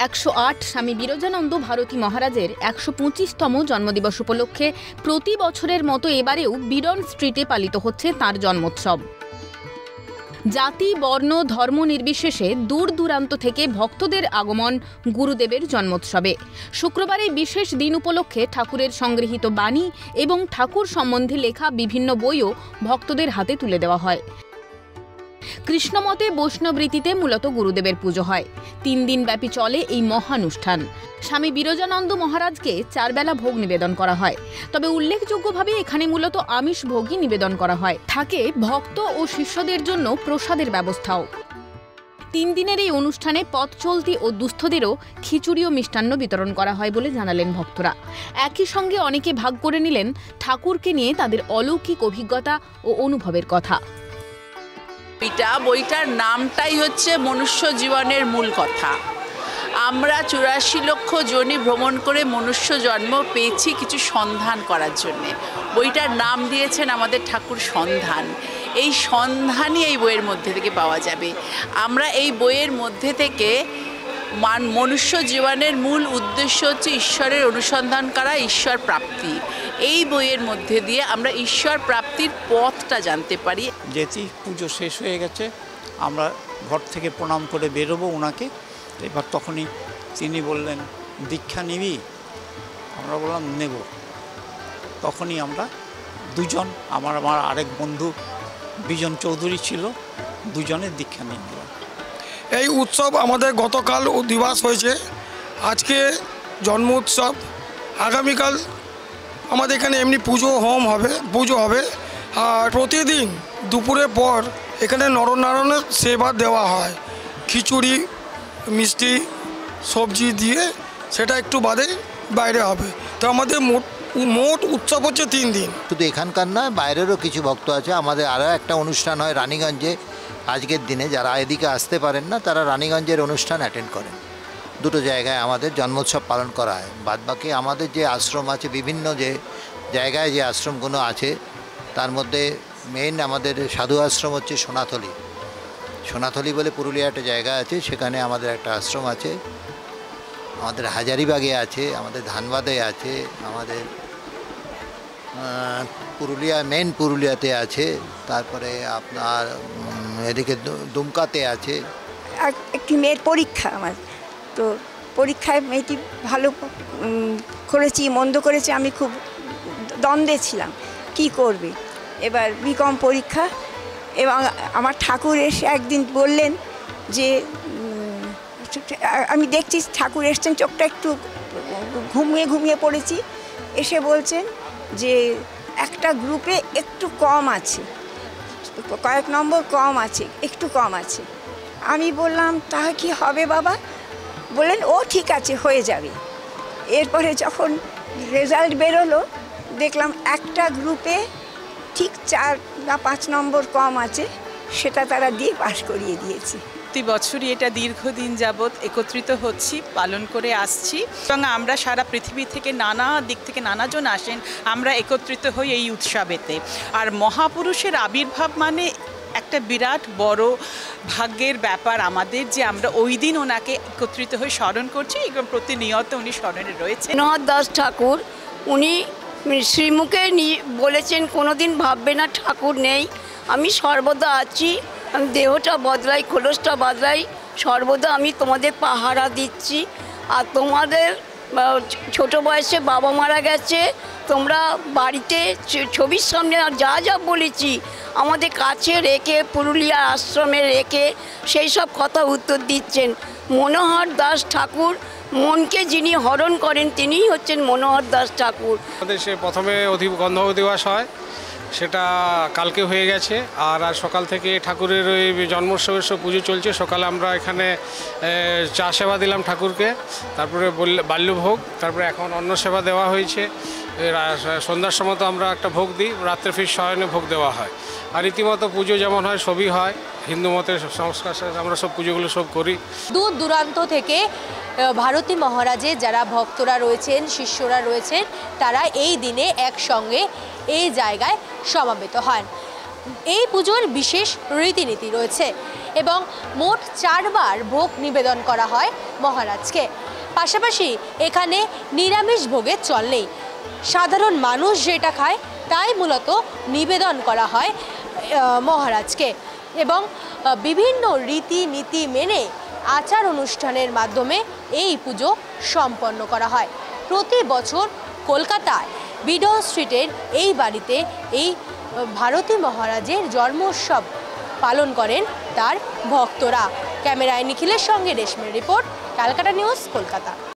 108 স্বামী বিরজানন্দ ভারতী মহারাজের 125তম জন্মদিবস উপলক্ষে প্রতি বছরের মতো এবারেও বিডন স্ট্রিটে পালিত হচ্ছে তাঁর জন্মোৎসব। জাতি, বর্ণ, ধর্ম নির্বিশেষে দূর দূরান্ত থেকে ভক্তদের আগমন গুরুদেবের জন্মোৎসবে। শুক্রবার এই বিশেষ দিন উপলক্ষে ঠাকুরের সংগৃহীত বাণী এবং ঠাকুর সম্বন্ধে লেখা বিভিন্ন বইও ভক্তদের হাতে তুলে দেওয়া হয়। কৃষ্ণমতে বৈষ্ণবরীতিতে মূলত গুরুদেবের পুজো হয়। 3 দিন ব্যাপী চলে এই মহানুষ্ঠান। স্বামী বিরজানন্দ মহারাজকে 4 বেলা ভোগ নিবেদন করা হয়, তবে উল্লেখযোগ্যভাবে এখানে মূলত আমিষ ভোগই নিবেদন করা হয়। থাকে ভক্ত ও শিষ্যদের জন্য প্রসাদের ব্যবস্থাও। 3 দিনের এই অনুষ্ঠানে পথ চলতি ও দুস্থদেরও খিচুড়ি ও মিষ্টান্ন বিতরণ করা হয় বলে জানালেন ভক্তরা। একই সঙ্গে অনেকে ভাগ করে নিলেন ঠাকুরকে নিয়ে তাদের অলৌকিক অভিজ্ঞতা ও অনুভবের কথা। বইটার নামটাই হচ্ছে মনুষ্য জীবনের মূল কথা। আমরা 84 লক্ষ যোনি ভ্রমণ করে মনুষ্য জন্ম পেয়েছি কিছু সন্ধান করার জন্যে। বইটার নাম দিয়েছেন আমাদের ঠাকুর সন্ধান। এই সন্ধানই এই বইয়ের মধ্যে থেকে পাওয়া যাবে। আমরা এই বইয়ের মধ্যে থেকে মনুষ্য জীবনের মূল উদ্দেশ্য হচ্ছে ঈশ্বরের অনুসন্ধান করা, ঈশ্বর প্রাপ্তি। এই বইয়ের মধ্যে দিয়ে আমরা ঈশ্বর প্রাপ্তির পথটা জানতে পারি। যেটি পুজো শেষ হয়ে গেছে, আমরা ঘর থেকে প্রণাম করে বেরোবো ওনাকে। এবার তখনই তিনি বললেন, দীক্ষা নিবি? আমরা বললাম নেব। তখনই আমরা দুজন, আমার আরেক বন্ধু বিজন চৌধুরী ছিল, দুজনের দীক্ষা নিয়ে নিলাম। এই উৎসব আমাদের গতকাল দিবস হয়েছে, আজকে জন্ম উৎসব। আগামীকাল আমাদের এখানে এমনি পুজো হবে। আর প্রতিদিন দুপুরের পর এখানে নরনারায়ণের সেবা দেওয়া হয়। খিচুড়ি, মিষ্টি, সবজি দিয়ে, সেটা একটু বাদে বাইরে হবে। তো আমাদের মোট উৎসব হচ্ছে 3 দিন। শুধু এখানকার নয়, বাইরেরও কিছু ভক্ত আছে। আমাদের আরও একটা অনুষ্ঠান হয় রানীগঞ্জে। আজকের দিনে যারা এদিকে আসতে পারেন না, তারা রানীগঞ্জের অনুষ্ঠান অ্যাটেন্ড করেন। 2 জায়গায় আমাদের জন্মোৎসব পালন করা হয়। বাদবাকি আমাদের যে আশ্রম আছে, বিভিন্ন যে জায়গায় যে আশ্রমগুলো আছে, তার মধ্যে মেইন আমাদের সাধু আশ্রম হচ্ছে সোনাথলি বলে পুরুলিয়া একটা জায়গা আছে, সেখানে আমাদের একটা আশ্রম আছে। আমাদের হাজারিবাগে আছে, আমাদের ধানবাদে আছে, আমাদের পুরুলিয়াতে আছে, তারপরে আপনার এদিকে দুমকাতে আছে। একটি মেয়ের পরীক্ষা, আমার তো পরীক্ষায় মেয়েটি ভালো করেছি মন্দ করেছি, আমি খুব দ্বন্দ্বে ছিলাম কি করবে। এবার বিকম পরীক্ষা, এবং আমার ঠাকুর এসে একদিন বললেন যে, আমি দেখছি ঠাকুর এসছেন, চোখটা একটু ঘুমিয়ে পড়েছি, এসে বলছেন যে একটা গ্রুপে একটু কম আছে, কয়েক নম্বর কম আছে, একটু কম আছে। আমি বললাম, তা কি হবে বাবা? বললেন, ও ঠিক আছে, হয়ে যাবে। এরপরে যখন রেজাল্ট বেরোলো, দেখলাম একটা গ্রুপে ঠিক 4 বা 5 নম্বর কম আছে, সেটা তারা দিয়ে পাশ করিয়ে দিয়েছে। প্রতি বছরই এটা দীর্ঘদিন যাবৎ একত্রিত হচ্ছি, পালন করে আসছি, এবং আমরা সারা পৃথিবী থেকে নানা দিক থেকে নানাজন আসেন, আমরা একত্রিত হই এই উৎসবেতে। আর মহাপুরুষের আবির্ভাব মানে একটা বিরাট বড় ভাগ্যের ব্যাপার আমাদের, যে আমরা ওই দিন ওনাকে একত্রিত হয়ে স্মরণ করছি, এবং প্রতিনিয়ত উনি স্মরণে রয়েছে। মনোহর দাস ঠাকুর, উনি শ্রীমুখে বলেছেন, কোনোদিন ভাববে না ঠাকুর নেই, আমি সর্বদা আছি, আমি দেহটা বদলাই, খোলসটা বদলাই, সর্বদা আমি তোমাদের পাহারা দিচ্ছি। আর তোমাদের ছোট বয়সে বাবা মারা গেছে, তোমরা বাড়িতে ছবির সামনে যা বলেছি আমাদের কাছে রেখে, পুরুলিয়া আশ্রমে রেখে সেই সব কথা উত্তর দিচ্ছেন। মনোহর দাস ঠাকুর, মনকে যিনি হরণ করেন, তিনিই হচ্ছেন মনোহর দাস ঠাকুর। আমাদের সে প্রথমে গন্ধ দিবস হয়, সেটা কালকে হয়ে গেছে। আর সকাল থেকে ঠাকুরের ওই জন্মোৎসবের সব পুজো চলছে। সকালে আমরা এখানে চা সেবা দিলাম ঠাকুরকে, তারপরে বাল্যভোগ, তারপরে এখন অন্ন সেবা দেওয়া হয়েছে। সন্ধ্যার সময় তো আমরা একটা ভোগ দিই, রাত্রে ফির শয়নে ভোগ দেওয়া হয়। আর রীতিমতো পুজো যেমন হয় সবই হয়, হিন্দু মতের সংস্কার আমরা সব পুজোগুলো সব করি। দূর দূরান্ত থেকে ভারতী মহারাজের যারা ভক্তরা রয়েছেন, শিষ্যরা রয়েছেন, তারা এই দিনে একসঙ্গে এই জায়গায় সমাবেত হন। এই পুজোর বিশেষ রীতিনীতি রয়েছে এবং মোট 4 বার ভোগ নিবেদন করা হয় মহারাজকে। পাশাপাশি এখানে নিরামিষ ভোগের চল নেই, সাধারণ মানুষ যেটা খায় তাই মূলত নিবেদন করা হয় মহারাজকে এবং বিভিন্ন রীতিনীতি মেনে আচার অনুষ্ঠানের মাধ্যমে এই পুজো সম্পন্ন করা হয়। প্রতি বছর কলকাতায় বিডন স্ট্রিটের এই বাড়িতে এই ভারতী মহারাজের জন্মোৎসব পালন করেন তার ভক্তরা। ক্যামেরায় নিখিলের সঙ্গে রেশমের রিপোর্ট, ক্যালকাটা নিউজ, কলকাতা।